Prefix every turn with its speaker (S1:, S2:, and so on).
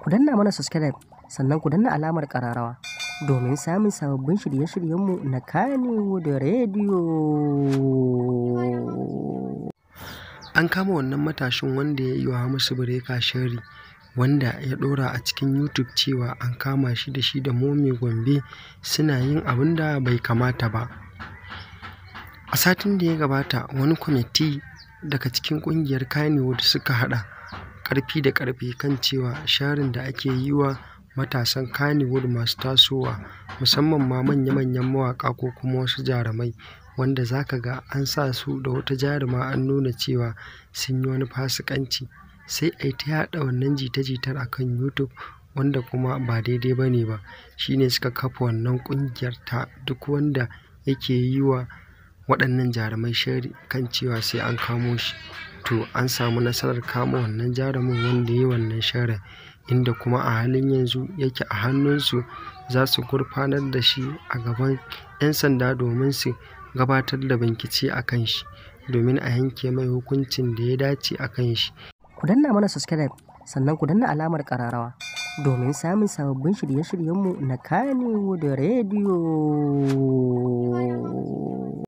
S1: Ku danna mana subscribe sannan ku danna alamar ƙararrawa domin samun sababbin shirye-shiryenmu na Kannywood Radio.
S2: An kama wannan matashin wanda ya yi wa Hamisu Breaker sharri, wanda ya ɗora a cikin YouTube cewa an kama shi da Momi Gombe suna yin abin da bai kamata ba. A satin da ya gabata, wani kwamiti daga cikin ƙungiyar Kannywood suka haɗa ƙarfi da ƙarfe kan cewa sharrin da ake yi wa matasan Kannywood masu tasowa, musamman ma manya-manyan mawaƙa ko kuma wasu jarumai, wanda za ka ga an sa su da wata jaruma an nuna cewa sun yi wani fasikanci, sai a yi ta yaɗa wannan jita-jitar a kan YouTube, wanda kuma ba daidai ba ne ba. Shi ne suka kafa wannan ƙungiyar ta duk wanda yake yi wa waɗannan jarumai sharri kan cewa sai an kamo shi. To an samu nasarar kama wannan jarumin wanda ya yi wannan sharrin, inda kuma a halin yanzu yake a hannunsu, za su gurfanar da shi a gaban 'yan sanda domin su gabatar da bincike a kan shi, domin a yanke mai hukuncin da ya dace a kan shi.
S1: Ku danna mana subscribe sannan ku danna alamar ƙararrawa domin samun sababbin shirye-shiryenmu na Kannywood Radio.